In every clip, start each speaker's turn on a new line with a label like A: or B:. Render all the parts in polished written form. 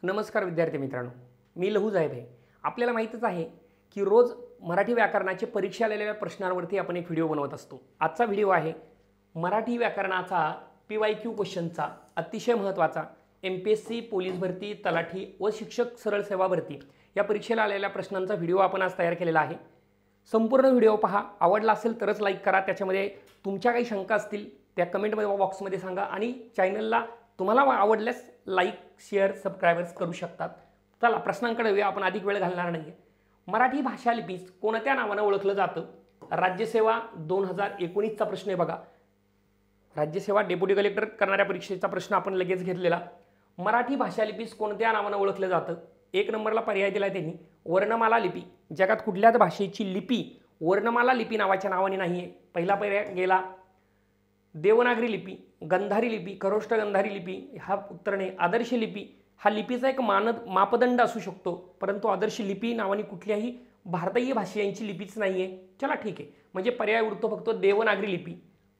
A: नमस्कार विद्यार्थी मित्रांनो, मी लहू जायब आहे। आपल्याला माहीतच आहे की रोज मराठी व्याकरणाचे परीक्षा आलेल्या प्रश्नांवरती आपण एक व्हिडिओ बनवत असतो। आजचा व्हिडिओ आहे मराठी व्याकरणाचा PYQ क्वेश्चनचा अतिशय महत्त्वाचा MPSC पोलीस भरती, तलाठी व शिक्षक सरळ सेवा भरती या परीक्षेला आलेल्या प्रश्नांचा व्हिडिओ आपण आज तयार केलेला आहे। संपूर्ण व्हिडिओ पहा, आवडला असेल तरच लाईक करा, त्याच्यामध्ये तुमच्या काही शंका असतील त्या कमेंटमध्ये बॉक्समध्ये सांगा आणि चॅनलला तुम्हाला आवडल्यास लाईक, शेअर, सबस्क्राइबर्स करू शकतात। चला प्रश्नांकडे वळूया, आपण अधिक वेळ घालणार नाही। मराठी भाषा लिपीस कोणत्या नावाने ओळखलं जातं? राज्यसेवा 2019चा प्रश्न आहे बघा। राज्यसेवा डेप्युटी कलेक्टर करणाऱ्या परीक्षेचा प्रश्न आपण लगेच घेतलेला। मराठी भाषा लिपीस कोणत्या नावाने ओळखलं जातं? एक नंबरला पर्याय दिलाय त्यांनी वर्णमाला लिपी। जगात कुठल्याच भाषेची लिपी वर्णमाला लिपी नावाच्या नावाने नाहीये। पहिला पर्याय गेला। देवनागरी लिपी, गंधारी लिपी, खरोष्ट गंधारी लिपी हा उत्तर नाही। आदर्श लिपी हा लिपीचा एक मापदंड असू शकतो, परंतु आदर्श लिपी नावाने कुठल्याही भारतीय भाषेची लिपीच नाहीये। चला ठीक आहे, म्हणजे पर्याय उरतो फक्त देवनागरी लिपी।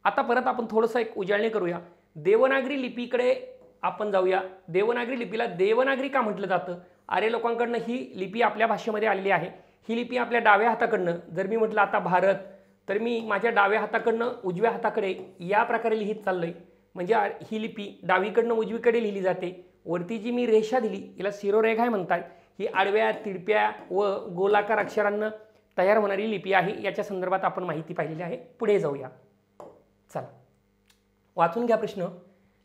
A: आता परत आपण थोडंसं एक उजळणी करूया। देवनागरी लिपीकडे आपण जाऊया। देवनागरी लिपीला देवनागरी का म्हटलं जातं? आर्य लोकांकडनं ही लिपी आपल्या भाषेमध्ये आलेली आहे। ही लिपी आपल्या डाव्या हाताकडनं, जर मी म्हटलं आता भारत, तर मी माझ्या डाव्या हाताकडनं उजव्या हाताकडे या प्रकारे लिहित चाललोय। म्हणजे ही लिपी डावीकडनं उजवीकडे लिहिली जाते। वरती जी मी रेषा दिली हिला शिरोरेखा म्हणतात। ही आडव्या, तिरप्या व गोलाकार अक्षरांना तयार होणारी लिपी आहे। याच्या संदर्भात आपण माहिती पाहिलेली आहे। पुढे जाऊया, चला वाचून घ्या प्रश्न।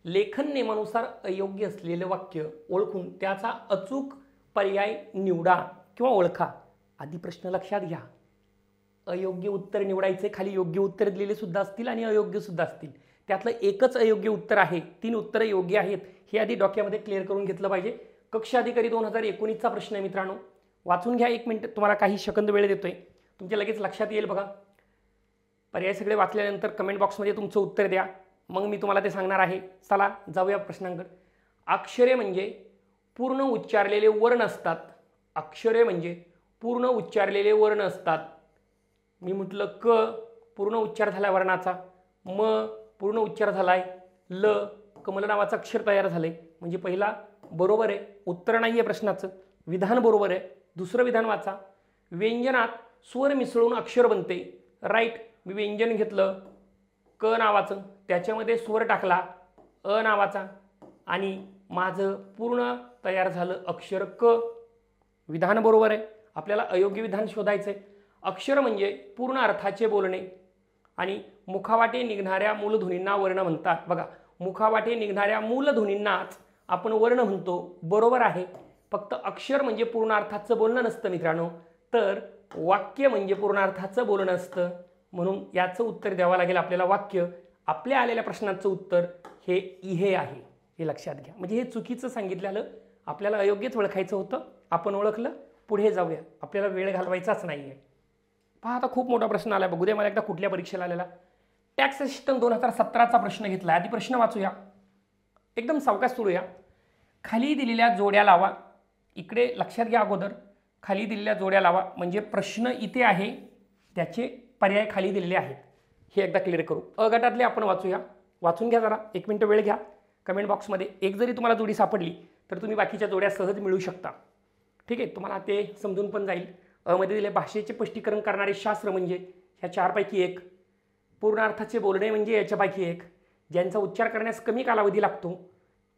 A: लेखन नियमानुसार अयोग्य असलेले वाक्य ओळखून त्याचा अचूक पर्याय निवडा किंवा ओळखा। आधी प्रश्न लक्षात घ्या, अयोग्य उत्तर निवडायचे। खाली योग्य उत्तर दिलेले सुद्धा असतील आणि अयोग्य सुद्धा असतील। त्यातलं एकच अयोग्य उत्तर आहे, 3 उत्तरे योग्य आहेत, हे आधी डोक्यामध्ये क्लिअर करून घेतलं पाहिजे। कक्ष अधिकारी 2019चा प्रश्न आहे मित्रांनो, वाचून घ्या। 1 मिनिट तुम्हाला काही सेकंद वेळ देतोय, तुमच्या लगेच लक्षात येईल बघा। पर्याय सगळे वाचल्यानंतर कमेंट बॉक्समध्ये तुमचं उत्तर द्या, मग मी तुम्हाला ते सांगणार आहे। चला जाऊया प्रश्नांकडे। अक्षरे म्हणजे पूर्ण उच्चारलेले वर्ण असतात। अक्षरे म्हणजे पूर्ण उच्चारलेले वर्ण असतात। मी म्हटलं क पूर्ण उच्चार झालाय वर्णाचा, म पूर्ण उच्चार झालाय, ल कमल नावाचं अक्षर तयार झालंय, म्हणजे पहिला बरोबर आहे। उत्तर नाहीये प्रश्नाचं, विधान बरोबर आहे। दुसरं विधान वाचा। व्यंजनात स्वर मिसळून अक्षर बनते। राईट, मी व्यंजन घेतलं क नावाचं, त्याच्यामध्ये स्वर टाकला अ नावाचा आणि माझं पूर्ण तयार झालं अक्षर क। विधान बरोबर आहे। आपल्याला अयोग्य विधान शोधायचंय। अक्षर म्हणजे पूर्ण अर्थाचे बोलणे आणि मुखावाटे निघणाऱ्या मूलध्वनींना वर्ण म्हणतात। बघा, मुखावाटे निघणाऱ्या मूलध्वनींनाच आपण वर्ण म्हणतो, बरोबर आहे। फक्त अक्षर म्हणजे पूर्ण अर्थाचं बोलणं नसतं मित्रांनो, तर वाक्य म्हणजे पूर्ण अर्थाचं बोलणं असतं। म्हणून याचं उत्तर द्यावं लागेल आपल्याला वाक्य। आपल्या आलेल्या प्रश्नाचं उत्तर हे इहे आहे, हे लक्षात घ्या। म्हणजे हे चुकीचं सांगितलेलं, आपल्याला अयोग्यच ओळखायचं होतं, आपण ओळखलं। पुढे जाऊया, आपल्याला वेळ घालवायचाच नाहीये। पहा आता खूप मोठा प्रश्न आला, बघू दे मला एकदा कुठल्या परीक्षेला आलेला। टॅक्स सिस्टम 2017चा प्रश्न घेतला। आधी प्रश्न वाचूया, एकदम सावकाश सुरूया। खाली दिलेल्या जोड्या लावा। इकडे लक्षात घ्या, अगोदर खाली दिलेल्या जोड्या लावा म्हणजे प्रश्न इथे आहे, त्याचे पर्याय खाली दिलेले आहेत, हे एकदा क्लिअर करू। अ गटातले आपण वाचूया, वाचून घ्या जरा, 1 मिनिट वेळ घ्या। कमेंट बॉक्समध्ये एक जरी तुम्हाला जोडी सापडली तर तुम्ही बाकीच्या जोड्या सहज मिळू शकता, ठीक आहे, तुम्हाला ते समजून पण जाईल। मध्ये दिले भाषेचे स्पष्टीकरण करणारे शास्त्र म्हणजे ह्या 4 पैकी 1, पूर्ण अर्थाचे बोलणे म्हणजे याच्यापैकी 1, ज्यांचा उच्चार करण्यास कमी कालावधी लागतो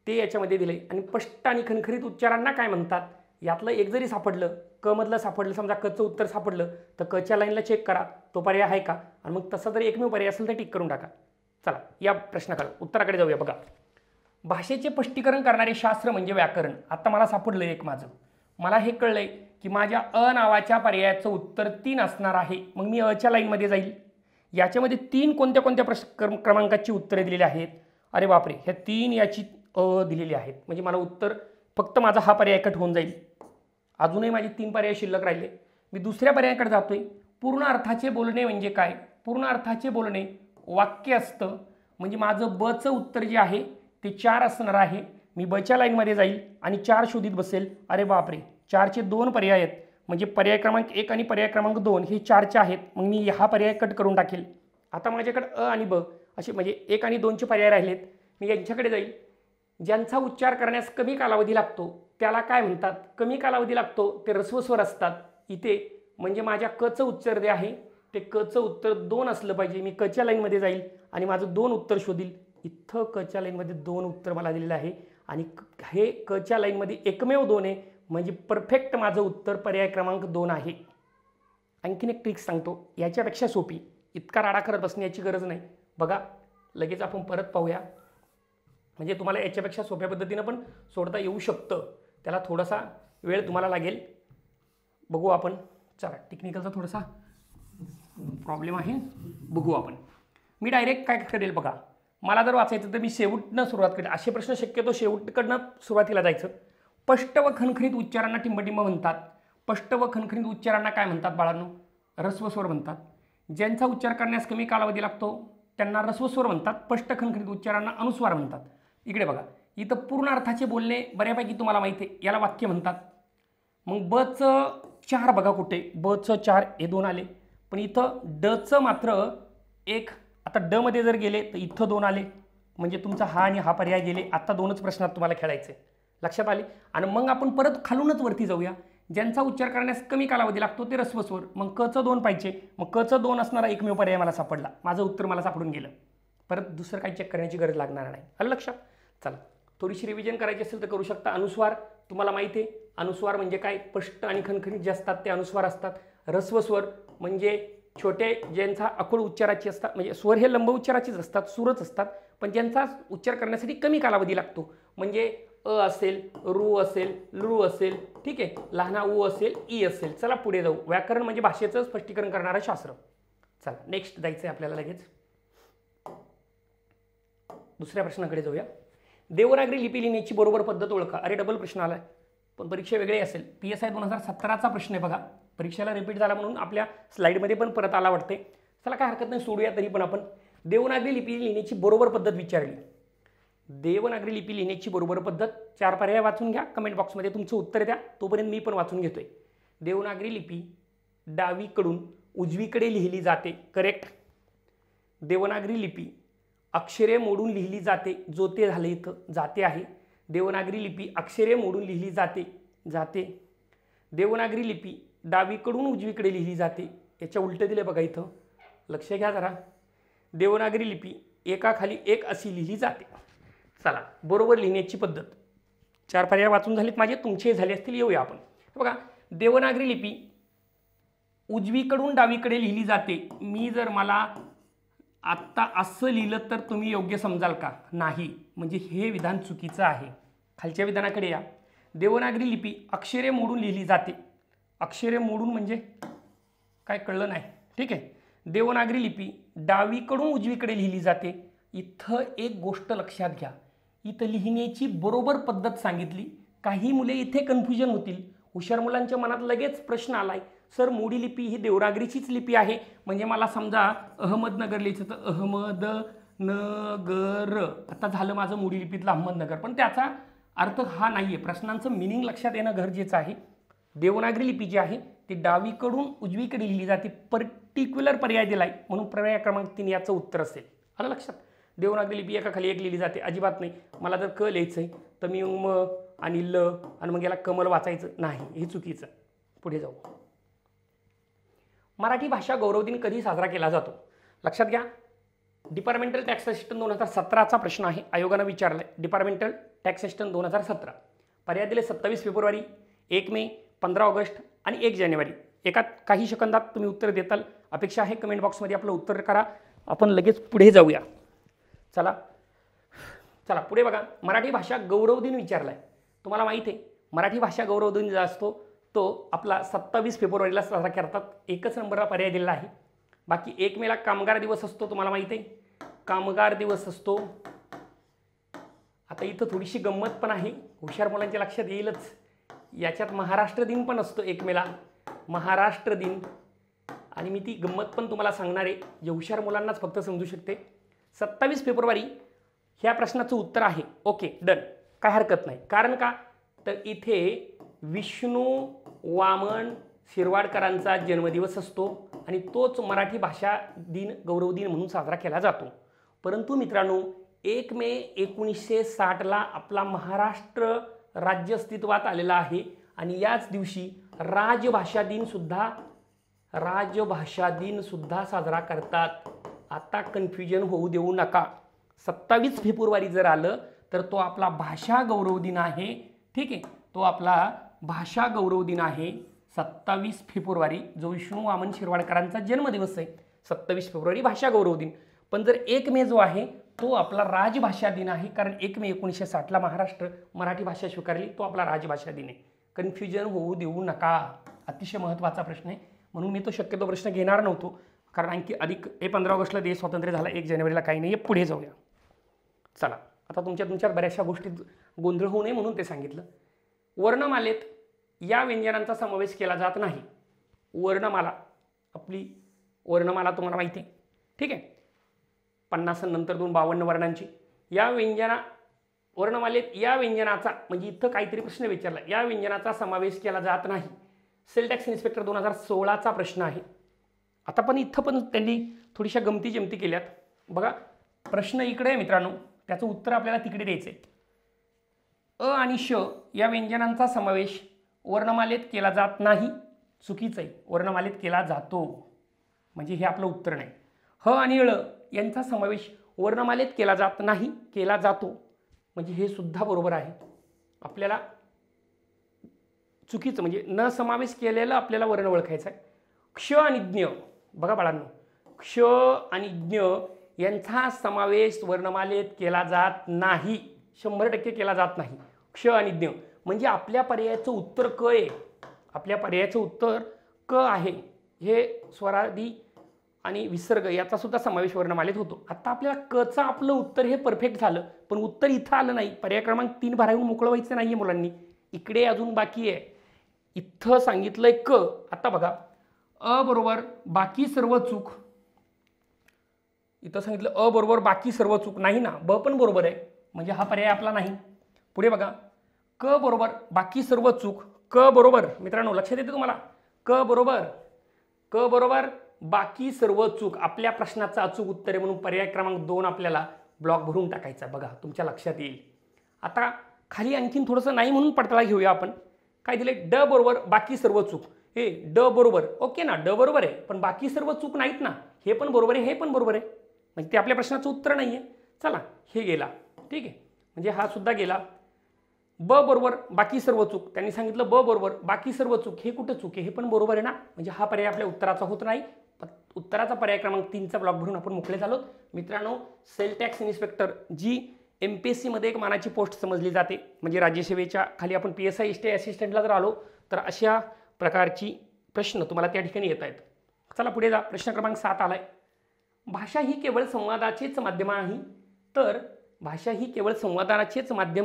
A: ते याच्यामध्ये दिले, आणि स्पष्ट आणि खणखरीत उच्चारांना काय म्हणतात यातलं एक जरी सापडलं, क मधलं सापडलं, समजा कचं उत्तर सापडलं तर कच्या लाईनला चेक करा तो पर्याय आहे का, आणि मग तसा जर एकमेव पर्याय असेल तर टिक करून टाका। चला या प्रश्नाकडे उत्तराकडे जाऊया। बघा, भाषेचे स्पष्टीकरण करणारे शास्त्र म्हणजे व्याकरण। आता मला सापडलं एक, माझं मला हे कळलंय की माझ्या अ नावाच्या पर्यायाचं उत्तर 3 असणार आहे। मग मी अच्या लाईनमध्ये जाईल। याच्यामध्ये 3 कोणत्या कोणत्या क्रमांकाची उत्तरे दिलेली आहेत? अरे बापरे, ह्या 3 याची अ दिलेली आहेत, म्हणजे मला उत्तर फक्त माझा हा पर्याय कट होऊन जाईल। अजूनही माझे 3 पर्याय शिल्लक राहिले। मी दुसऱ्या पर्यायाकडे जातोय। पूर्ण अर्थाचे बोलणे म्हणजे काय? पूर्ण अर्थाचे बोलणे वाक्य असतं, म्हणजे माझं बचं उत्तर जे आहे ते 4 असणार आहे। मी बच्या लाईनमध्ये जाईल आणि 4 शोधित बसेल। अरे बापरे, 4चे 2 पर्याय आहेत, म्हणजे पर्याय क्रमांक 1 आणि पर्याय क्रमांक 2 हे 4चे आहेत। मग मी हा पर्याय कट करून टाकेल। आता माझ्याकडे अ आणि ब असे म्हणजे 1 आणि 2चे पर्याय राहिलेत, मी यांच्याकडे जाईल। ज्यांचा उच्चार करण्यास कमी कालावधी लागतो त्याला काय म्हणतात? कमी कालावधी लागतो ते ऱ्हस्व स्वर असतात. इथे म्हणजे माझ्या कचं उत्तर जे आहे ते कचं उत्तर 2 असलं पाहिजे. मी कच्या लाईनमध्ये जाईल आणि माझं 2 उत्तर शोधील. इथं कच्या लाईनमध्ये 2 उत्तर मला दिलेलं आहे आणि हे कच्या लाईनमध्ये एकमेव 2 आहे, म्हणजे परफेक्ट माझं उत्तर पर्याय क्रमांक 2 आहे. आणखीन एक ट्रिक सांगतो, याच्यापेक्षा सोपी. इतका राडा करत बसण्याची गरज नाही. बघा लगेच आपण परत पाहूया, म्हणजे तुम्हाला याच्यापेक्षा सोप्या पद्धतीनं पण सोडता येऊ शकतं. त्याला थोडासा वेळ तुम्हाला लागेल. बघू आपण. चला, टेक्निकलचा थोडासा प्रॉब्लेम आहे, बघू आपण. मी डायरेक्ट काय करेल बघा, मला जर वाचायचं तर मी शेवटनं सुरुवात करेल. असे प्रश्न शक्यतो शेवटकडनं सुरुवातीला जायचं. स्पष्ट व खणखणीत उच्चारांना टिंबटिंब म्हणतात. स्पष्ट व खणखणीत उच्चारांना काय म्हणतात बाळांनो? ऱ्हस्व स्वर म्हणतात. ज्यांचा उच्चार करण्यास कमी कालावधी लागतो त्यांना ऱ्हस्व स्वर म्हणतात. स्पष्ट खणखणीत उच्चारांना अनुस्वार म्हणतात. इकडे बघा, इथं पूर्ण अर्थाचे बोलणे बऱ्यापैकी तुम्हाला माहिती आहे, याला वाक्य म्हणतात. मग बचं 4 बघा कुठे, बचं 4 हे 2 आले, पण इथं डचं मात्र 1. आता ड मध्ये जर गेले तर इथं 2 आले, म्हणजे तुमचा हा आणि हा पर्याय गेले. आता 2च प्रश्नात तुम्हाला खेळायचे, लक्षात आले. आणि मग आपण परत खालूनच वरती जाऊया. ज्यांचा उच्चार करण्यास कमी कालावधी लागतो ते ऱ्हस्व स्वर. मग कचं 2 पाहिजे, मग कचं 2 असणारा एकमेव पर्याय मला सापडला. माझं उत्तर मला सापडून गेलं. परत दुसरं काही चेक करण्याची गरज लागणार नाही. आलं लक्षात? चला, थोडीशी रिव्हिजन करायची असेल तर करू शकता. अनुस्वार तुम्हाला माहिती आहे, अनुस्वार म्हणजे काय? स्पष्ट आणि खणखणीत जे असतात ते अनुस्वार असतात. ऱ्हस्व स्वर म्हणजे छोटे, ज्यांचा अकुळ उच्चाराची असतात, म्हणजे स्वर हे लंब उच्चाराचीच असतात, सूरच असतात, पण ज्यांचा उच्चार करण्यासाठी कमी कालावधी लागतो, म्हणजे अ असेल, रू असेल, लृ असेल, ठीक आहे, लहाना उ असेल, ई असेल. चला पुढे जाऊ. व्याकरण म्हणजे भाषेचं स्पष्टीकरण करणारं शास्त्र. चला नेक्स्ट जायचं आहे आपल्याला लगेच. दुसऱ्या प्रश्नाकडे जाऊया. देवनागरी लिपी लिहिण्याची बरोबर पद्धत ओळखा. अरे डबल प्रश्न आलाय, पण परीक्षा वेगळी असेल. PSI 2017चा प्रश्न आहे बघा. परीक्षेला रिपीट झाला म्हणून आपल्या स्लाईडमध्ये पण परत आला वाटते. चला काय हरकत नाही, सोडूया. तरी पण आपण देवनागरी लिपी लिहिण्याची बरोबर पद्धत विचारली. देवनागरी लिपी लिहिण्याची बरोबर पद्धत 4 पर्याय वाचून घ्या. कमेंट बॉक्समध्ये तुमचं उत्तर द्या, तोपर्यंत मी पण वाचून घेतोय. देवनागरी लिपी डावीकडून उजवीकडे लिहिली जाते. करेक्ट. देवनागरी लिपी अक्षरे मोडून लिहिली जाते. जो ते झाले इथं जाते आहे. देवनागरी लिपी अक्षरे मोडून लिहिली जाते. जाते. देवनागरी लिपी डावीकडून उजवीकडे लिहिली जाते. याच्या उलटं दिले बघा इथं, लक्ष घ्या जरा. देवनागरी लिपी एकाखाली एक अशी लिहिली जाते. चला, बरोबर लिहिण्याची पद्धत 4 पर्याय वाचून झालेत माझे, तुमचे झाले असतील. येऊया आपण. बघा, देवनागरी लिपी उजवीकडून डावीकडे लिहिली जाते. मी जर मला आत्ता असं लिहिलं तर तुम्ही योग्य समजाल का? नाही, म्हणजे हे विधान चुकीचं आहे. खालच्या विधानाकडे या. देवनागरी लिपी अक्षरे मोडून लिहिली जाते. अक्षरे मोडून म्हणजे काय कळलं नाही, ठीक आहे. देवनागरी लिपी डावीकडून उजवीकडे लिहिली जाते. इथं एक गोष्ट लक्षात घ्या, इथं लिहिण्याची बरोबर पद्धत सांगितली. काही मुले इथे कन्फ्युजन होतील. हुशार मुलांच्या मनात लगेच प्रश्न आलाय, सर मोडी लिपी ही देवनागरीचीच लिपी आहे, म्हणजे मला समजा अहमदनगर लिहायचं तर अहमदनगर. आता झालं माझं मोडी लिपीतलं अहमदनगर, पण त्याचा अर्थ हा नाही आहे. प्रश्नांचं मिनिंग लक्षात येणं गरजेचं आहे. देवनागरी लिपी जी आहे ती डावीकडून उजवीकडे लिहिली जाते. पर्टिक्युलर पर्याय दिलाय म्हणून पर्याय क्रमांक 3 याचं उत्तर असेल. आलं लक्षात? देवनागरी लिपी एकाखाली एक लिहिली जाते, अजिबात नाही. मला जर क लिहायचं आहे तर मी म आणि ल आणि मग याला कमल वाचायचं नाही, हे चुकीचं. पुढे जाऊ. मराठी भाषा गौरव दिन कधी साजरा केला जातो? लक्षात घ्या, डिपार्टमेंटल टॅक्स असिस्टंट 2017चा प्रश्न आहे, आयोगानं विचारलाय. Departmental tax assistant 2017. पर्याय दिले 27 फेब्रुवारी, 1 मे, 15 ऑगस्ट आणि 1 जानेवारी. एका काही सेकंदात तुम्ही उत्तर देताल अपेक्षा आहे. कमेंट बॉक्समध्ये आपलं उत्तर करा. आपण लगेच पुढे जाऊया. चला चला पुढे बघा. मराठी भाषा गौरव दिन विचारलाय. तुम्हाला माहिती आहे मराठी भाषा गौरव दिन जो असतो तो आपला 27 फेब्रुवारीला साजरा करतात. एकच नंबरला पर्याय दिलेला आहे. बाकी 1 मेला कामगार दिवस असतो, तुम्हाला माहिती आहे, कामगार दिवस असतो. आता इथं थोडीशी गंमत पण आहे, हुशार मुलांच्या लक्षात येईलच. याच्यात महाराष्ट्र दिन पण असतो 1 मेला, महाराष्ट्र दिन. आणि मी ती गंमत पण तुम्हाला सांगणार आहे, जे हुशार मुलांनाच फक्त समजू शकते. 27 फेब्रुवारी ह्या प्रश्नाचं उत्तर आहे. ओके, डन, काय हरकत नाही. कारण का तर इथे विष्णू वामन शिरवाडकरांचा जन्मदिवस असतो आणि तोच मराठी भाषा दिन गौरव दिन म्हणून साजरा केला जातो. परंतु मित्रांनो, 1 मे 1960ला आपला महाराष्ट्र राज्य अस्तित्वात आलेला आहे आणि याच दिवशी राजभाषा दिन सुद्धा साजरा करतात. आता कन्फ्युजन होऊ देऊ नका. 27 फेब्रुवारी जर आलं तर तो आपला भाषा गौरव दिन आहे. ठीक आहे, तो आपला भाषा गौरव दिन आहे 27 फेब्रुवारी, जो विष्णू वामन शिरवाडकरांचा जन्मदिवस आहे. 27 फेब्रुवारी भाषा गौरव दिन. पण जर 1 मे जो आहे तो आपला राजभाषा दिन आहे, कारण 1 मे 1960ला महाराष्ट्र मराठी भाषा स्वीकारली, तो आपला राजभाषा दिन आहे. कन्फ्युजन होऊ देऊ नका. अतिशय महत्त्वाचा प्रश्न आहे, म्हणून मी तो शक्यतो प्रश्न घेणार नव्हतो, कारण आणखी अधिक 15 ऑगस्टला देश स्वातंत्र्य झाला, 1 जानेवारीला काही नाही आहे. पुढे जाऊया. चला, आता तुमच्यात बऱ्याचशा गोष्टी गोंधळ होऊ नये म्हणून ते सांगितलं. वर्णमालेत या व्यंजनांचा समावेश केला जात नाही. वर्णमाला, आपली वर्णमाला तुम्हाला माहिती आहे. ठीक आहे, 50 नंतर 52 वर्णांची या वर्णमालेत या व्यंजनाचा, म्हणजे इथं काहीतरी प्रश्न विचारला, या व्यंजनाचा समावेश केला जात नाही. सेल टॅक्स इन्स्पेक्टर 2016चा प्रश्न आहे. आता पण इथं पण त्यांनी थोडीशा गमती जमती केल्यात बघा. प्रश्न इकडे आहे मित्रांनो, त्याचं उत्तर आपल्याला तिकडे द्यायचं आहे. अ आणि श या व्यंजनांचा समावेश वर्णमालेत केला जात नाही. चुकीचं आहे, वर्णमालेत केला जातो, म्हणजे हे आपलं उत्तर नाही. ह आणि ळ यांचा समावेश वर्णमालेत केला जात नाही, केला जातो, म्हणजे हे सुद्धा बरोबर आहे. आपल्याला चुकीचं म्हणजे न समावेश केलेलं आपल्याला वर्ण ओळखायचं आहे. क्ष आणि ज्ञ बघा बाळांनो, क्ष आणि ज्ञ यांचा समावेश वर्णमालेत केला जात नाही, 100% केला जात नाही. क्ष आणि ज्ञ म्हणजे आपल्या पर्यायाचं उत्तर क आहे. आपल्या पर्यायाचं उत्तर क आहे. हे स्वरादी आणि विसर्ग याचा सुद्धा समावेश वर्णमालेत होतो. आता आपल्याला कचं आपलं उत्तर हे परफेक्ट झालं, पण उत्तर इथं आलं नाही. पर्याय क्रमांक 3 भरावून मोकळं व्हायचं नाहीये मुलांनी. इकडे अजून बाकी आहे. इथं सांगितलंय क. आता बघा, अ बरोबर बाकी सर्व चूक. इथं सांगितलं अ बरोबर बाकी सर्व चूक नाही ना, ब पण बरोबर आहे, म्हणजे हा पर्याय आपला नाही. पुढे बघा, क बरोबर बाकी सर्व चूक. क बरोबर मित्रांनो लक्षात येते तुम्हाला, क बरोबर बाकी सर्व चूक आपल्या प्रश्नाचं अचूक उत्तर आहे, म्हणून पर्याय क्रमांक 2 आपल्याला ब्लॉक भरून टाकायचा. बघा तुमच्या लक्षात येईल. आता खाली आणखीन थोडंसं नाही म्हणून पडताळा घेऊया आपण. काय दिले, ड बरोबर बाकी सर्व चूक. हे ड बरोबर ओके ना, ड बरोबर आहे, पण बाकी सर्व चूक नाहीत ना, हे पण बरोबर आहे, हे पण बरोबर आहे, म्हणजे ते आपल्या प्रश्नाचं उत्तर नाही आहे. चला, हे गेला. ठीक आहे, म्हणजे हा सुद्धा गेला. ब बरोबर बाकी सर्व चूक, त्यांनी सांगितलं ब बरोबर बाकी सर्व चूक, हे कुठं चूक आहे, हे पण बरोबर आहे ना, म्हणजे हा पर्याय आपल्या उत्तराचा होत नाही. उत्तराचा पर्याय क्रमांक 3चा ब्लॉक भरून आपण मोकळे झालो. मित्रांनो, सेल टॅक्स इन्स्पेक्टर जी MPSC मध्ये एक मानाची पोस्ट समजली जाते, म्हणजे राज्यसेवेच्या खाली आपण PSI STI असिस्टंटला जर आलो तर अशा प्रकारची प्रश्न तुम्हाला त्या ठिकाणी येत आहेत. चला पुढे जा. प्रश्न क्रमांक 7 आलाय. भाषा ही केवळ संवादाचेच माध्यम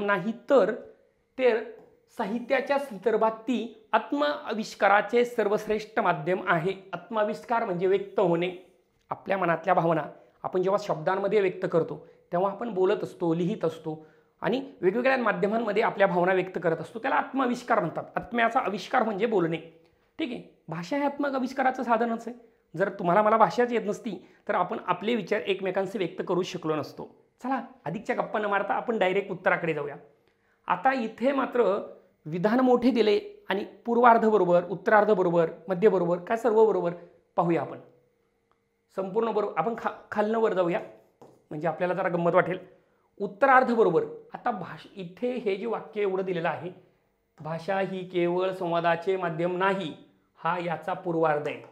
A: नाही तर ते साहित्याच्या संदर्भात ती आत्मआविष्काराचे सर्वश्रेष्ठ माध्यम आहे. आत्मआविष्कार म्हणजे व्यक्त होणे. आपल्या मनातल्या भावना आपण जेव्हा शब्दांमध्ये व्यक्त करतो तेव्हा आपण बोलत असतो, लिहित असतो आणि वेगवेगळ्या माध्यमांमध्ये आपल्या भावना व्यक्त करत असतो, त्याला आत्मआविष्कार म्हणतात. आत्म्याचा आविष्कार म्हणजे बोलणे. ठीक आहे, भाषा हे आत्मआविष्काराचं साधनच आहे. जर तुम्हाला मला भाषाच येत नसती तर आपण आपले विचार एकमेकांचे व्यक्त करू शकलो नसतो. चला, अधिकच्या गप्पा न मारता आपण डायरेक्ट उत्तराकडे जाऊया. आता इथे मात्र विधान मोठे दिले आणि पूर्वार्ध बरोबर, उत्तरार्ध बरोबर, मध्य बरोबर, काय सर्व बरोबर पाहूया आपण. संपूर्ण बरोबर, आपण खालनं वर जाऊया म्हणजे आपल्याला जरा गंमत वाटेल. उत्तरार्ध बरोबर. आता इथे हे जे वाक्य एवढं दिलेलं आहे, भाषा ही केवळ संवादाचे माध्यम नाही, हा याचा पूर्वार्ध आहे.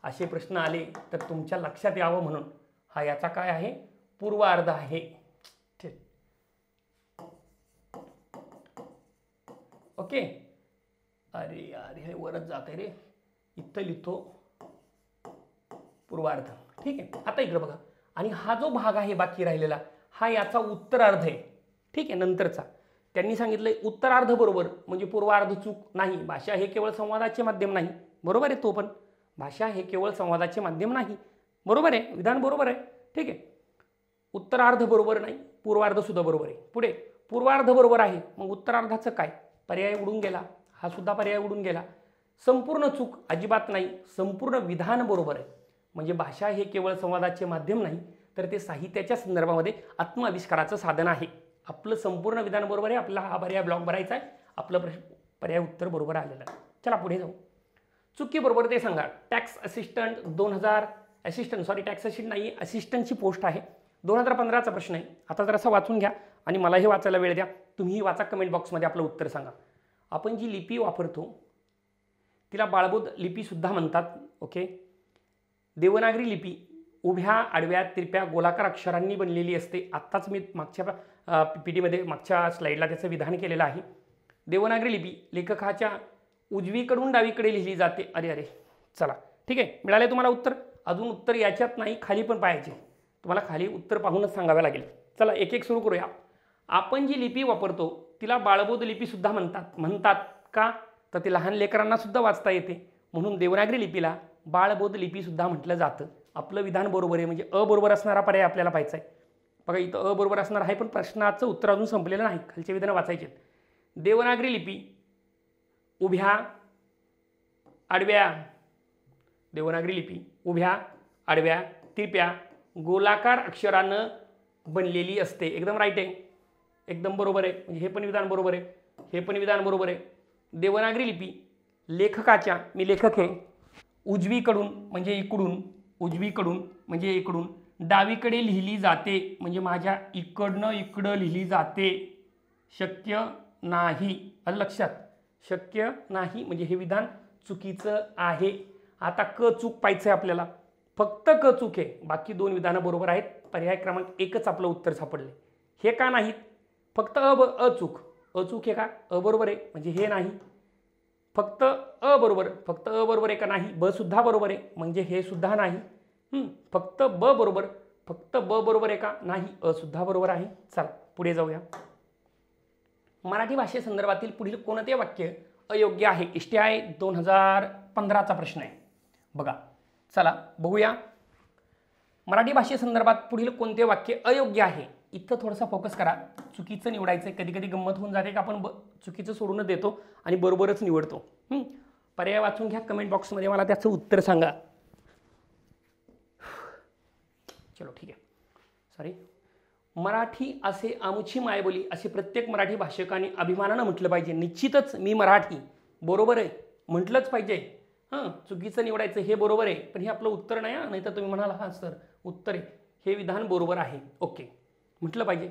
A: असे प्रश्न आले तर तुमच्या लक्षात यावं म्हणून हा याचा काय आहे, पूर्वार्ध आहे. ठीक, ओके. अरे यार, हे वरच जाते रे, इथं लिहितो पूर्वार्ध. ठीक आहे, आता इकडे बघा, आणि हा जो भाग आहे बाकी राहिलेला हा याचा उत्तरार्ध आहे. ठीक आहे, नंतरचा. त्यांनी सांगितलंय उत्तरार्ध बरोबर म्हणजे पूर्वार्ध चूक नाही. भाषा हे केवळ संवादाचे माध्यम नाही, बरोबर आहे. तो पण भाषा हे केवळ संवादाचे माध्यम नाही, बरोबर आहे, विधान बरोबर आहे. ठीक आहे, उत्तरार्ध बरोबर नाही, पूर्वार्ध सुद्धा बरोबर आहे. पुढे पूर्वार्ध बरोबर आहे, मग उत्तरार्धाचं काय, पर्याय उडून गेला, हा सुद्धा पर्याय उडून गेला. संपूर्ण चूक अजिबात नाही, संपूर्ण विधान बरोबर आहे. म्हणजे भाषा हे केवळ संवादाचे माध्यम नाही तर ते साहित्याच्या संदर्भामध्ये आत्मआविष्काराचं साधन आहे. आपलं संपूर्ण विधान बरोबर आहे. आपला हा पर्याय ब्लॉक भरायचा आहे. आपलं पर्याय उत्तर बरोबर आलेलं आहे. चला पुढे जाऊ. चुकी बरोबर ते सांगा. टॅक्स असिस्टंट 2000 टॅक्स असिस्टंट नाही, असिस्टंटची पोस्ट आहे. 2015चा प्रश्न आहे. आता जरासा वाचून घ्या आणि मलाही वाचायला वेळ द्या. तुम्हीही वाचा, कमेंट बॉक्समध्ये आपलं उत्तर सांगा. आपण जी लिपी वापरतो तिला बाळबोध लिपीसुद्धा म्हणतात. ओके. देवनागरी लिपी उभ्या, आडव्या, तिरप्या, गोलाकार अक्षरांनी बनलेली असते. आत्ताच मी मागच्या PPT मागच्या स्लाईडला त्याचं विधान केलेलं आहे. देवनागरी लिपी लेखकाच्या उजवीकडून डावीकडे लिहिली जाते. अरे चला ठीक आहे, मिळाले तुम्हाला उत्तर. अजून उत्तर याच्यात नाही, खाली पण पाहायचे. तुम्हाला खाली उत्तर पाहूनच सांगावे लागेल. चला एक एक सुरू करूया. आपण जी लिपी वापरतो तिला बाळबोध लिपीसुद्धा म्हणतात का? तर ती लहान लेकरांना सुद्धा वाचता येते, म्हणून देवनागरी लिपीला बाळबोध लिपीसुद्धा म्हटलं जातं. आपलं विधान बरोबर आहे. म्हणजे बरोबर असणारा पर्याय आपल्याला पाहायचा आहे. बघा इथं बरोबर असणार आहे, पण प्रश्नाचं उत्तर अजून संपलेलं नाही. खालचे विधान वाचायचे. देवनागरी लिपी उभ्या, आडव्या, देवनागरी लिपी उभ्या, आडव्या, तिरप्या, गोलाकार अक्षरानं बनलेली असते. एकदम राईट आहे, एकदम बरोबर आहे. म्हणजे हे पण विधान बरोबर आहे, हे पण विधान बरोबर आहे. देवनागरी लिपी लेखकाच्या, मी लेखक आहे, उजवीकडून म्हणजे इकडून, उजवीकडून म्हणजे इकडून, डावीकडे लिहिली जाते म्हणजे माझ्या इकडनं इकडं लिहिली जाते. शक्य नाही. आलं लक्षात? शक्य नाही म्हणजे हे विधान चुकीचं आहे. आता क चूक पाहायचं आहे आपल्याला. फक्त क चूक आहे, बाकी दोन विधानं बरोबर आहेत. पर्याय क्रमांक 1च आपलं उत्तर सापडले. हे का नाहीत? फक्त अचूक. अचूक आहे का? बरोबर आहे म्हणजे हे नाही. फक्त बरोबर. फक्त बरोबर आहे का? नाही. ब सुद्धा बरोबर आहे म्हणजे हे सुद्धा नाही. फक्त ब बरोबर. फक्त ब बरोबर आहे का? नाही. सुद्धा बरोबर आहे. चला पुढे जाऊया. मराठी भाषेसंदर्भातील पुढील कोणते वाक्य अयोग्य आहे? STI 2015चा प्रश्न आहे. बघा चला बघूया. मराठी भाषेसंदर्भात पुढील कोणते वाक्य अयोग्य आहे? इथं थोडासा फोकस करा. चुकीचं निवडायचं. कधी कधी गंमत होऊन जाते का आपण चुकीचं सोडून देतो आणि बरोबरच निवडतो. पर्याय वाचून घ्या, कमेंट बॉक्समध्ये मला त्याचं उत्तर सांगा. चलो ठीक आहे. सॉरी. मराठी असे आमची मायबोली असे प्रत्येक मराठी भाषकाने अभिमानानं म्हटलं पाहिजे. निश्चितच मी मराठी, बरोबर आहे, म्हटलंच पाहिजे. चुकीचं निवडायचं हे बरोबर आहे, पण हे आपलं उत्तर नाही तर तुम्ही म्हणाल हा सर उत्तर आहे, हे विधान बरोबर आहे. ओके, म्हटलं पाहिजे.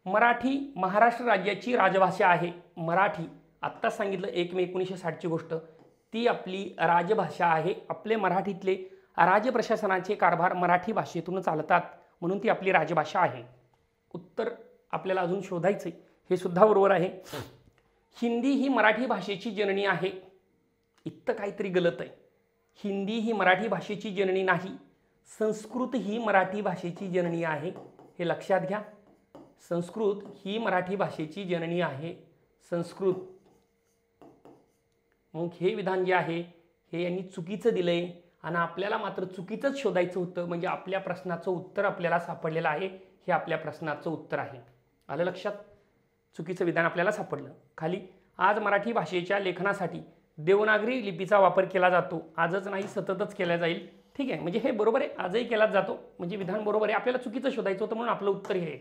A: मराठी महाराष्ट्र राज्याची राजभाषा आहे. मराठी आत्ताच सांगितलं 1 मे 1960ची गोष्ट, ती आपली राजभाषा आहे. आपले मराठीतले राजप्रशासनाचे कारभार मराठी भाषेतून चालतात, म्हणून ती आपली राजभाषा आहे. उत्तर आपल्याला अजून शोधायचं आहे. हे सुद्धा बरोबर आहे. हिंदी ही मराठी भाषेची जननी आहे. इतकं काहीतरी गलत आहे. हिंदी ही मराठी भाषेची जननी नाही. संस्कृत ही मराठी भाषेची जननी आहे. हे लक्षात घ्या. संस्कृत ही मराठी भाषेची जननी आहे. संस्कृत. मग हे विधान जे आहे हे यांनी चुकीचं दिलंय आणि आपल्याला मात्र चुकीचंच शोधायचं होतं. म्हणजे आपल्या प्रश्नाचं उत्तर आपल्याला सापडलेलं आहे. हे आपल्या प्रश्नाचं उत्तर आहे. आलं लक्षात? चुकीचं विधान आपल्याला सापडलं. खाली आज मराठी भाषेच्या लेखनासाठी देवनागरी लिपीचा वापर केला जातो. आजच नाही, सततच केला जाईल. ठीक आहे, म्हणजे हे बरोबर आहे, आजही केलाच जातो. म्हणजे विधान बरोबर आहे. आपल्याला चुकीचं शोधायचं होतं म्हणून आपलं उत्तर हे आहे.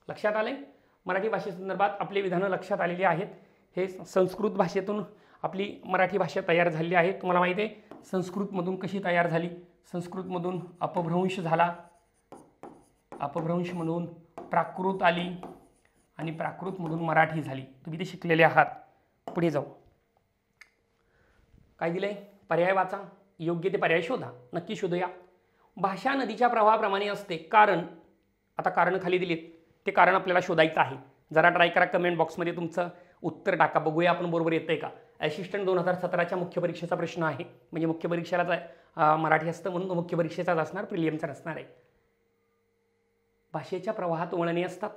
A: लक्षात आलंय? मराठी भाषेसंदर्भात आपले विधानं लक्षात आलेली आहेत. हे संस्कृत भाषेतून आपली मराठी भाषा तयार झालेली आहे. तुम्हाला माहिती आहे संस्कृतमधून कशी तयार झाली? संस्कृतमधून अपभ्रंश झाला, अपभ्रंशमधून प्राकृत आली आणि प्राकृतमधून मराठी झाली. तुम्ही ते शिकलेले आहात. पुढे जाऊ. काय दिलंय? पर्याय वाचा, योग्य ते पर्याय शोधा. नक्की शोधूया. भाषा नदीच्या प्रवाहाप्रमाणे असते. कारण, आता कारण खाली दिलीत, ते कारण आपल्याला शोधायचं आहे. जरा ट्राय करा, कमेंट बॉक्समध्ये तुमचं उत्तर टाका. बघूया आपण बरोबर येतंय का. असिस्टंट 2017च्या मुख्य परीक्षेचा प्रश्न आहे. म्हणजे मुख्य परीक्षेलाच मराठी असतं म्हणून मुख्य परीक्षेचाच असणार, प्रिलियमचा नसणार आहे. भाषेच्या प्रवाहात वळणे असतात.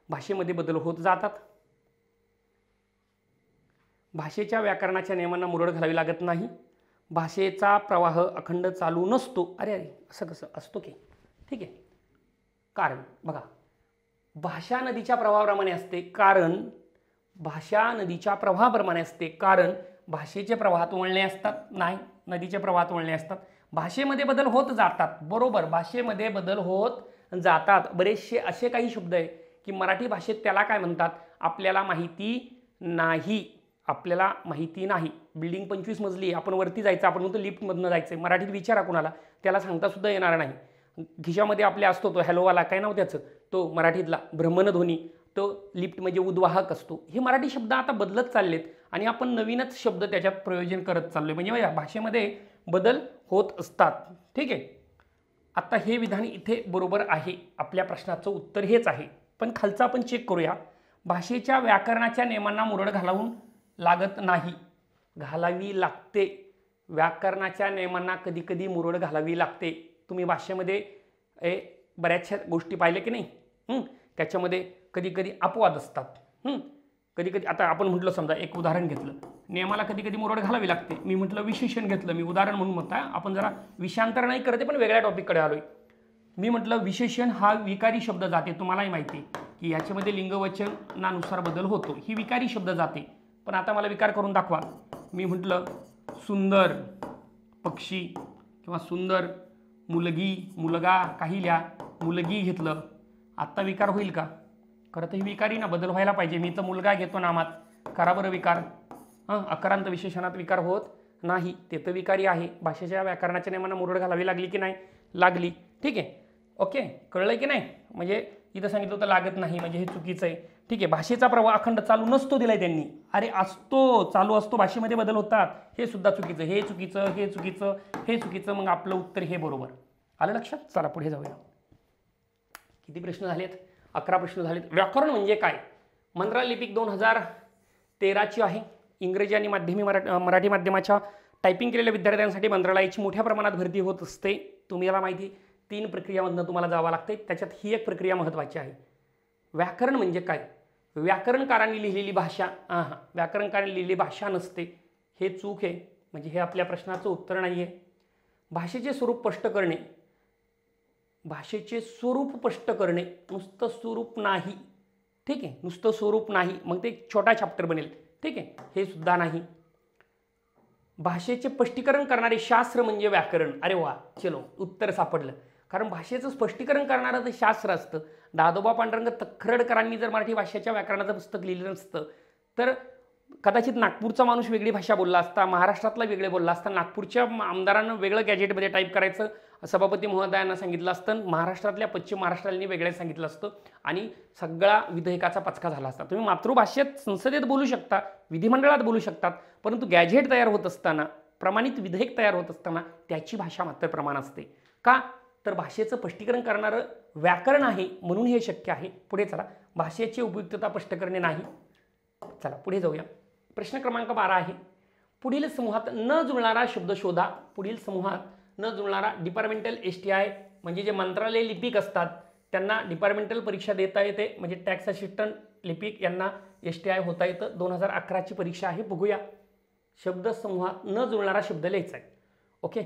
A: भाषेमध्ये बदल होत जातात. भाषेच्या व्याकरणाच्या नियमांना मुरड घालावी लागत नाही. भाषेचा प्रवाह अखंड चालू नसतो. अरे असं कसं असतो की? ठीक आहे. कारण बघा, भाषा नदीच्या प्रवाहाप्रमाणे असते. कारण भाषा नदीच्या प्रवाहाप्रमाणे असते. कारण भाषेचे प्रवाहात वळणे असतात. नाही, नदीचे प्रवाहात वळणे असतात. भाषेमध्ये बदल होत जातात. बरोबर, भाषेमध्ये बदल होत जातात, बरेचसे असे काही शब्द आहे की मराठी भाषेत त्याला काय म्हणतात आपल्याला माहिती नाही. आपल्याला माहिती नाही. बिल्डिंग 25 मजली आहे, आपण वरती जायचं, आपण म्हणतो लिफ्टमधनं जायचं, मराठीत विचारा कोणाला, त्याला सांगता सुद्धा येणार नाही. खिशामध्ये आपल्या असतो तो हॅलोवाला, काय नाव त्याचं, तो मराठीतला भ्रमणध्वनी, तो लिफ्ट म्हणजे उद्वाहक असतो. हे मराठी शब्द आता बदलत चाललेत आणि आपण नवीनच शब्द त्याच्यात प्रयोजन करत चाललोय. म्हणजे भाषेमध्ये बदल होत असतात. ठीक आहे. आता हे विधान इथे बरोबर आहे, आपल्या प्रश्नाचं उत्तर हेच आहे. पण खालचं आपण चेक करूया. भाषेच्या व्याकरणाच्या नियमांना मुरड घालावून लागत नाही. घालावी लागते. व्याकरणाच्या नियमांना कधी कधी मुरड घालावी लागते. तुम्ही भाषेमध्ये बऱ्याचशा गोष्टी पाहिल्या की नाही, त्याच्यामध्ये कधी कधी अपवाद असतात. कधी कधी आता आपण म्हटलं, समजा एक उदाहरण घेतलं, नियमाला कधी कधी मुरड घालावी लागते. मी म्हटलं विशेषण घेतलं, मी उदाहरण म्हणून म्हणता, आपण जरा विषयांतर नाही करते पण वेगळ्या टॉपिककडे आलोय. मी म्हटलं विशेषण हा विकारी शब्द जाते. तुम्हालाही माहिती आहे की याच्यामध्ये लिंगवचनानुसार बदल होतो. ही विकारी शब्द जाते. पण आता मला विकार करून दाखवा. मी म्हटलं सुंदर पक्षी किंवा सुंदर मुलगी, मुलगा, काही लिहा, मुलगी घेतलं, आत्ता विकार होईल का? खरं तर ही विकारी ना, बदल व्हायला पाहिजे. मी तर मुलगा घेतो नामात, करा बरं विकार. अकारांत विशेषणात विकार होत नाही, ते तर विकारी आहे. भाषेच्या व्याकरणाच्या नियमांना मुरड घालावी लागली की नाही? लागली. ठीक आहे. ओके, कळलंय की नाही? म्हणजे इथं सांगितलं होतं लागत नाही, म्हणजे हे चुकीचं आहे. ठीक आहे. भाषेचा प्रवाह अखंड चालू नसतो दिलाय त्यांनी. अरे असतो, चालू असतो, भाषेमध्ये बदल होतात, हे सुद्धा चुकीचं, हे चुकीचं, हे चुकीचं, हे चुकीचं. मग आपलं उत्तर हे बरोबर. आलं लक्षात? चला पुढे जाऊया. किती प्रश्न झालेत? 11 प्रश्न झालेत. व्याकरण म्हणजे काय? मंत्रा लिपिक 2013ची आहे. इंग्रजी आणि मराठी माध्यमाच्या टायपिंग केलेल्या विद्यार्थ्यांसाठी मंत्रालयाची मोठ्या प्रमाणात भरती होत असते. तुम्हाला माहिती, 3 प्रक्रियामधून तुम्हाला जावं लागते. त्याच्यात ही एक प्रक्रिया महत्त्वाची आहे. व्याकरण म्हणजे काय? व्याकरणकारांनी लिहिलेली भाषा. व्याकरणकारांनी लिहिलेली भाषा नसते, हे चूक आहे. म्हणजे हे आपल्या प्रश्नाचं उत्तर नाही आहे. भाषेचे स्वरूप स्पष्ट करणे. भाषेचे स्वरूप स्पष्ट करणे, नुसतं स्वरूप नाही. ठीक आहे, नुसतं स्वरूप नाही, मग ते एक छोटा चॅप्टर बनेल. ठीक आहे, हे सुद्धा नाही. भाषेचे स्पष्टीकरण करणारे शास्त्र म्हणजे व्याकरण. अरे वा, चलो उत्तर सापडलं. कारण भाषेचं स्पष्टीकरण करणारं ते शास्त्र असतं. दादोबा पांडुरंग तखरडकरांनी जर मराठी भाषेच्या व्याकरणाचं पुस्तक लिहिलं नसतं तर कदाचित नागपूरचा माणूस वेगळी भाषा बोलला असता, महाराष्ट्रातला वेगळे बोलला असता, नागपूरच्या आमदारांना वेगळं गॅजेटमध्ये टाईप करायचं सभापती महोदयांना सांगितलं असतं, महाराष्ट्रातल्या पश्चिम महाराष्ट्राला वेगळं सांगितलं असतं आणि सगळा विधेयकाचा पचका झाला असता. तुम्ही मातृभाषेत संसदेत बोलू शकता, विधिमंडळात बोलू शकतात, परंतु गॅजेट तयार होत असताना, प्रमाणित विधेयक तयार होत असताना त्याची भाषा मात्र प्रमाण असते. का? तर भाषेचं स्पष्टीकरण करणारं व्याकरण आहे, म्हणून हे शक्य आहे. पुढे चला. भाषेची उपयुक्तता स्पष्ट करणे नाही. चला पुढे जाऊया. प्रश्न क्रमांक 12 आहे. पुढील समूहात न जुळणारा शब्द शोधा. पुढील समूहात न जुळणारा डिपार्टमेंटल STI म्हणजे जे मंत्रालय लिपिक असतात त्यांना डिपार्टमेंटल परीक्षा देता येते. म्हणजे टॅक्स असिस्टंट लिपिक यांना STI होता येतं. 2011ची परीक्षा आहे. बघूया. शब्द समूहात न जुळणारा शब्द लिहायचा आहे. ओके,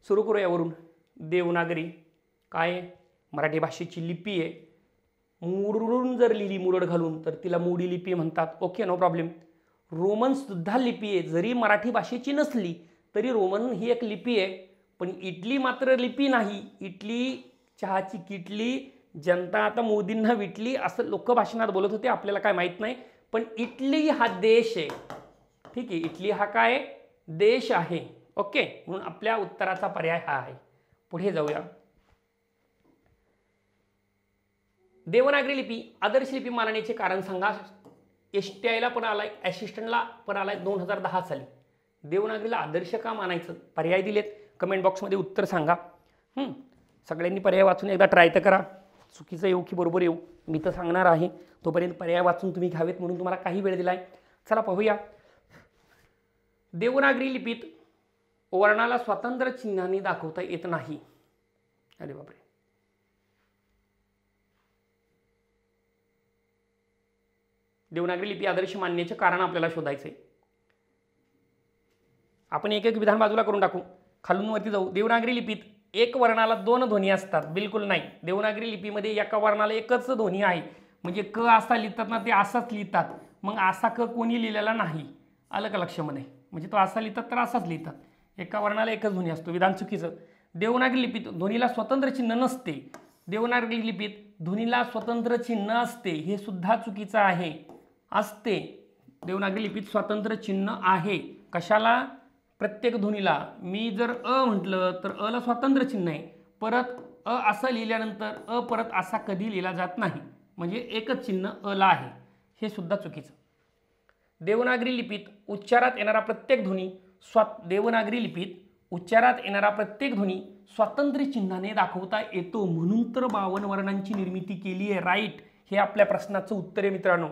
A: सुरू करूया वरून. देवनागरी काय? मराठी भाषेची लिपी आहे. मुरडून जर लिहिली मुरड घालून तर तिला मोडी लिपी म्हणतात. Okay, no problem. रोमन सुद्धा लिपी आहे. जरी मराठी भाषेची नसली तरी रोमन ही एक लिपी आहे. पण इटली मात्र लिपी नाही. इटली चहाची किटली, जनता आता मोदींना विटली, असं लोक भाषणात बोलत होते. आपल्याला काय माहीत नाही. पण इटली हा देश आहे. ठीक आहे, इटली हा काय देश आहे. ओके, म्हणून आपल्या उत्तराचा पर्याय हा आहे. पुढे जाऊया. देवनागरी लिपी आदर्श लिपी मानण्याचे कारण सांगा. STIला पण आलाय, असिस्टंटला पण आलाय 2010 साली. देवनागरीला आदर्श का मानायचं? पर्याय दिलेत, कमेंट बॉक्समध्ये उत्तर सांगा. सगळ्यांनी पर्याय वाचून एकदा ट्राय तर करा. चुकीचं येऊ की बरोबर येऊ मी तर सांगणार आहे. तोपर्यंत पर्याय वाचून तुम्ही घ्यावेत म्हणून तुम्हाला काही वेळ दिलाय. चला पाहूया. देवनागरी लिपीत वर्णाला स्वतंत्र चिन्हांनी दाखवता येत नाही. अरे बापरे. देवनागरी लिपी आदर्श मानण्याचे कारण आपल्याला शोधायचे. आपण एक एक विधान बाजूला करून टाकू, खालून वरती जाऊ. देवनागरी लिपीत एक वर्णाला 2 ध्वनी असतात. बिलकुल नाही. देवनागरी लिपीमध्ये एका वर्णाला एकच ध्वनी आहे. म्हणजे क असा लिहितात ना, ते असाच लिहितात. मग असा क कोणी लिहिलेला नाही. आलं का लक्षामध्ये? म्हणजे तो असा लिहितात तर असाच लिहितात. एका वर्णाला एकच ध्वनी असतो. विधान चुकीचं. देवनागरी लिपीत ध्वनीला स्वतंत्र चिन्ह नसते. देवनागरी लिपीत ध्वनीला स्वतंत्र चिन्ह असते, हे सुद्धा चुकीचं आहे. असते, देवनागरी लिपीत स्वतंत्र चिन्ह आहे. कशाला? प्रत्येक ध्वनीला. मी जर अ म्हटलं तर अ ला स्वतंत्र चिन्ह आहे. परत अ असं लिहिल्यानंतर अ परत असा कधी लिहिला जात नाही, म्हणजे एकच चिन्ह अ ला आहे. हे सुद्धा चुकीचं. देवनागरी लिपीत उच्चारात येणारा प्रत्येक ध्वनी देवनागरी लिपीत उच्चारात येणारा प्रत्येक ध्वनी स्वातंत्र्य चिन्हाने दाखवता येतो, म्हणून तर 52 वर्णांची निर्मिती केली आहे. राईट, हे आपल्या प्रश्नाचं उत्तर आहे मित्रांनो.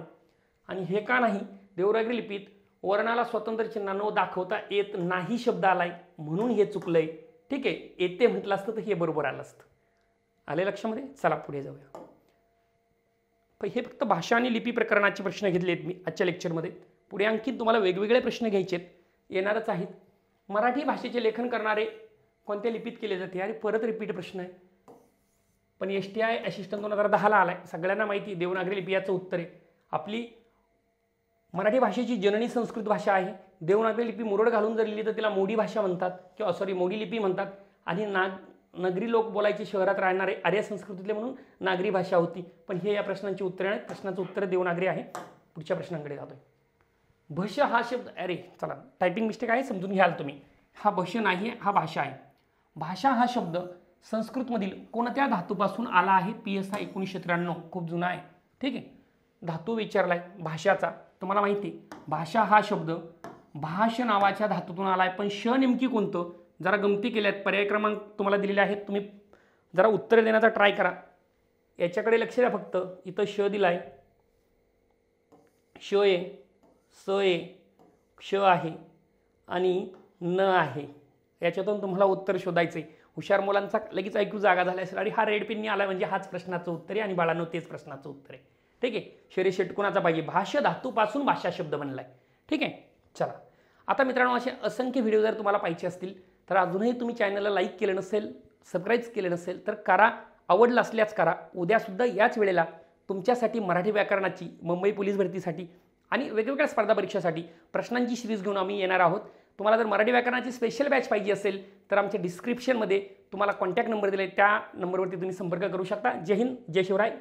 A: आणि हे का नाही? देवनागरी लिपीत वर्णाला स्वतंत्र चिन्हानं दाखवता येत नाही शब्द आलाय, म्हणून हे चुकलंय. ठीक आहे, येते म्हटलं असतं तर हे बरोबर आलं असतं. आले लक्षामध्ये? चला पुढे जाऊया. पण हे फक्त भाषा आणि लिपी प्रकरणाचे प्रश्न घेतले आहेत मी आजच्या लेक्चरमध्ये. पुढे आणखी तुम्हाला वेगवेगळे प्रश्न घ्यायचे येणारच आहेत. मराठी भाषेचे लेखन करणारे कोणत्या लिपीत केले जाते? अरे परत रिपीट प्रश्न आहे. पण STI असिस्टंट 2010ला आलाय, सगळ्यांना माहिती. देवनागरी लिपी याचं उत्तर आहे. आपली मराठी भाषेची जननी संस्कृत भाषा आहे. देवनागरी लिपी मुरड घालून जर लिहिली तर तिला मोडी भाषा म्हणतात, किंवा मोडी लिपी म्हणतात. आणि नगरी लोक बोलायचे शहरात राहणारे आर्य संस्कृतीतले, म्हणून नागरी भाषा होती. पण हे या प्रश्नांची उत्तरे आहेत. प्रश्नाचं उत्तर देवनागरी आहे. पुढच्या प्रश्नांकडे जातोय. भष हा शब्द, अरे चला टायपिंग मिस्टेक आहे, समजून घ्याल तुम्ही. हा भष नाही आहे, हा भाषा आहे. भाषा हा शब्द संस्कृतमधील कोणत्या धातूपासून आला आहे? PSI 1993, खूप जुना आहे. ठीक आहे, धातू विचारलाय भाषाचा. तुम्हाला माहिती आहे भाषा हा शब्द भाष नावाच्या धातूतून आलाय. पण श नेमकी कोणतं? जरा गमती केल्यात. पर्याय क्रमांक तुम्हाला दिलेले आहेत, तुम्ही जरा उत्तर देण्याचा ट्राय करा. याच्याकडे लक्ष द्या फक्त. इथं श दिलाय, श आहे, स आहे, क्ष आहे आणि न आहे. याच्यातून तुम्हाला उत्तर शोधायचं आहे. हुशार मुलांचा लगेच ऐकू जागा झाला असेल, आणि हा रेड पेननी आला म्हणजे हाच प्रश्नाचं उत्तर आहे. आणि बाळांनो तेच प्रश्नाचं उत्तर आहे. ठीक आहे, शरीर षटकोनाचा पाहिजे. भाष्य धातूपासून भाषा शब्द बनलाय. ठीक आहे, चला आता मित्रांनो, असे असंख्य व्हिडिओ जर तुम्हाला पाहिजे असतील तर अजूनही तुम्ही चॅनलला लाईक केलं नसेल, सबस्क्राईब केलं नसेल तर करा. आवडलं असल्यास करा. उद्यासुद्धा याच वेळेला तुमच्यासाठी मराठी व्याकरणाची, मुंबई पोलीस भरतीसाठी आणि वेगवेगळ्या स्पर्धा परीक्षासाठी प्रश्नांची सिरीज घेऊन आम्ही येणार आहोत. तुम्हाला जर मराठी व्याकरणाची स्पेशल बॅच पाहिजे असेल तर आमच्या डिस्क्रिप्शनमध्ये तुम्हाला कॉन्टॅक्ट नंबर दिले, त्या नंबरवरती तुम्ही संपर्क करू शकता. जय हिंद, जय शिवराय.